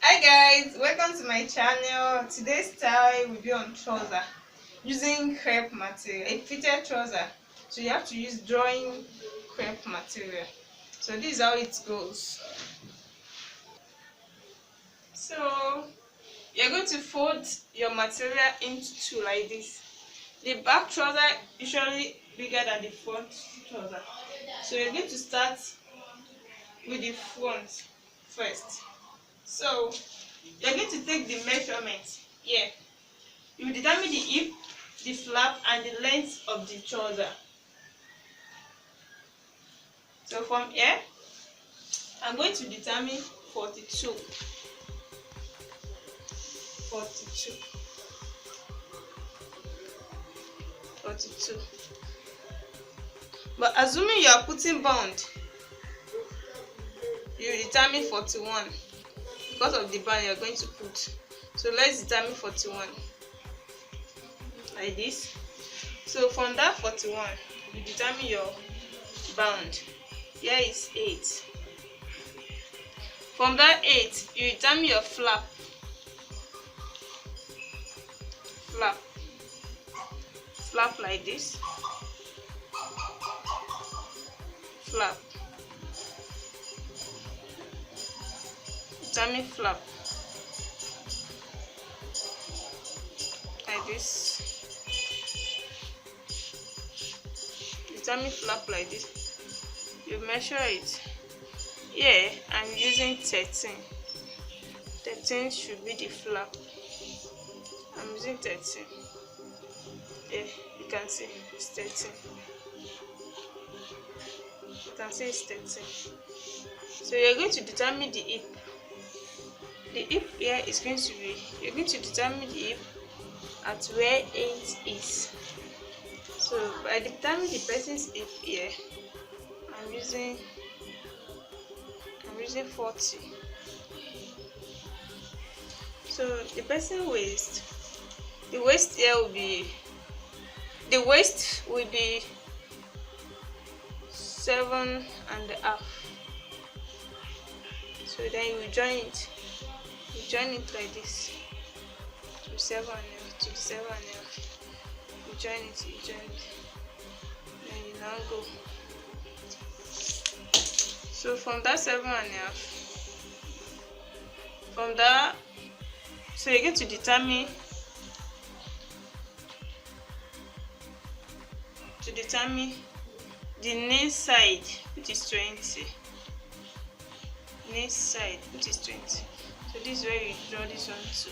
Hi guys, welcome to my channel. Today's style will be on trouser using crepe material, a fitted trouser. So you have to use drawing crepe material. So this is how it goes. So you're going to fold your material into two like this. The back trouser usually bigger than the front trouser. So you're going to start with the front first. So you're going to take the measurement here. You will determine the hip, the flap, and the length of the trouser. So from here, I'm going to determine 42. 42. 42. But assuming you are putting band, you determine 41 because of the band you are going to put. So let's determine 41 like this. So from that 41, you determine your band. Here is 8. From that 8, you determine your flap. Flap like this. Flap. Determine flap like this. Determine flap like this. You measure it. Here I'm using 13. 13 should be the flap. I'm using 13. Yeah, you can see it's 13. You can see it's 13. So you're going to determine the hip. The hip here is going to be, you're going to determine the hip at where 8 is. So by determining the person's hip here, I'm using 40. So the person waist, the waist here will be, the waist will be 7.5. So then you join it. You join it like this to 7.5, to the 7.5. You join it, then you now go. So from that 7.5, from that, so you're going to determine the knee side, which is 20. Knee side, which is 20. So this is where you draw this one to,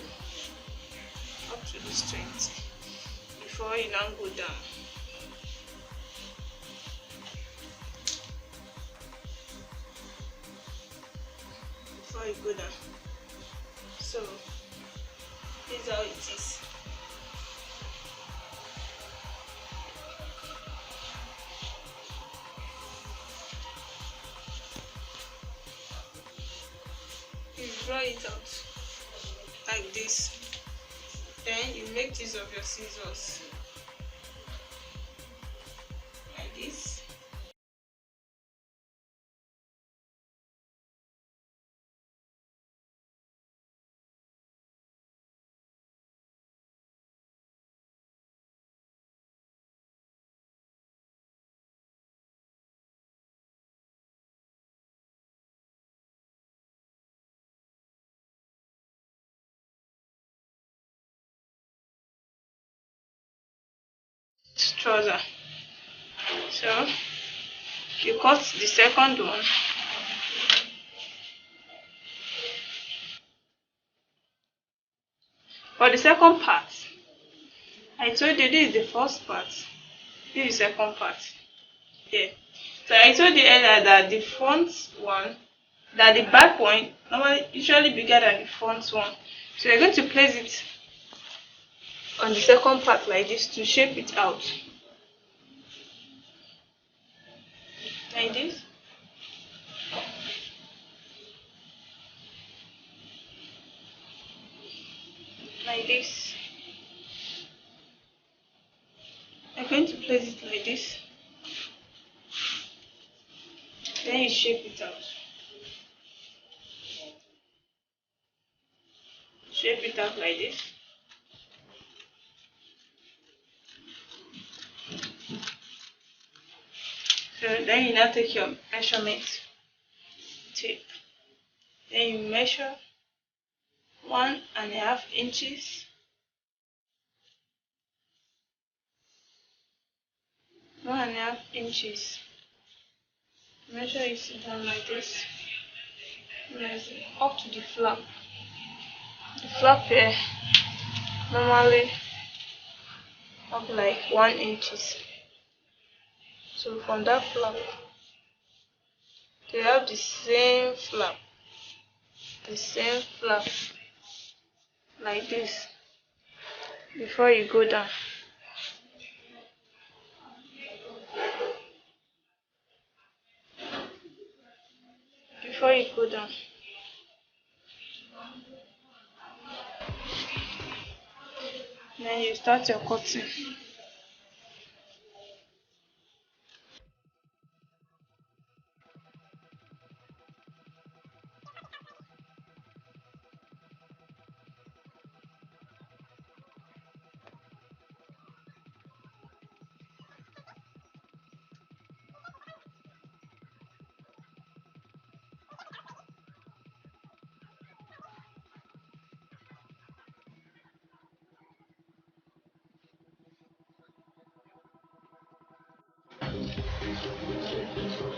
up to this 20, before you now go down. Before you go down. So this is how it is. You draw it out like this. Then you make use of your scissors like this. Trouser. So you cut the second one. For the second part, I told you this is the first part. This is the second part. Yeah. So I told you earlier that the front one, that the back one normally usually bigger than the front one. So you're going to place it on the second part like this to shape it out. Like this. Like this. I'm going to place it like this. Then you shape it out. shape it out like this. So then you now take your measurement tape. Then you measure 1.5 inches, 1.5 inches. Measure it down like this. Up to the flap. The flap here normally up like 1 inches. So from that flap, they have the same flap like this before you go down. Before you go down. Then you start your cutting.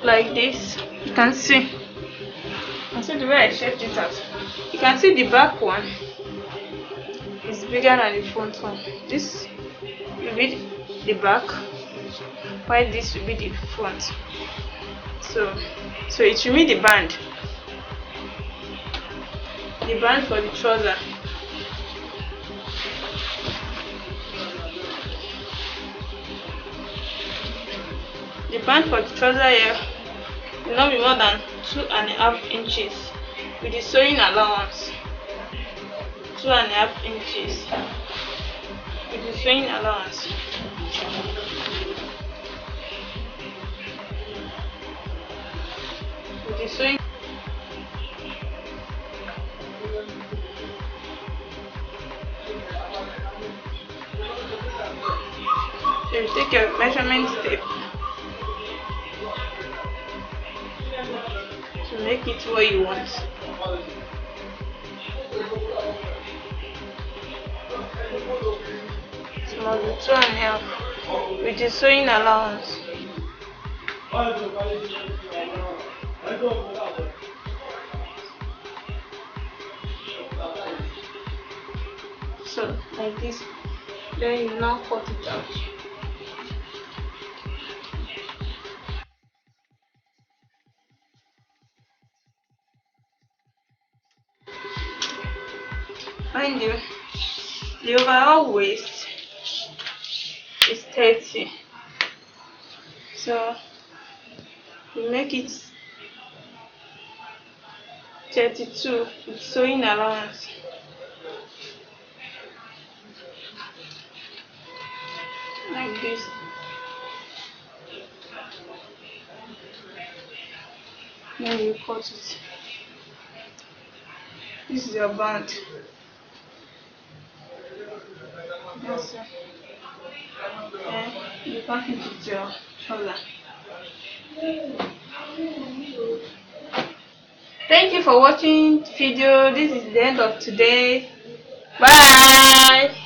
Like this, you can see the way I shaped it out. You can see the back one is bigger than the front one. This will be the back, while this will be the front. So it will be the band for the trouser. The band for the trouser here will not be more than 2.5 inches with the sewing allowance. 2.5 inches with the sewing allowance. With the sewing. So you take your measurement tape to make it what you want. It must be 2.5 with the sewing allowance. So like this, then you now cut it out. Mind you, the overall waist is 30, so we make it 32 with sewing allowance. Like this. Then you cut it. This is your band. Yes, sir. Then you pack it with your trouser. Thank you for watching the video. This is the end of today. Bye.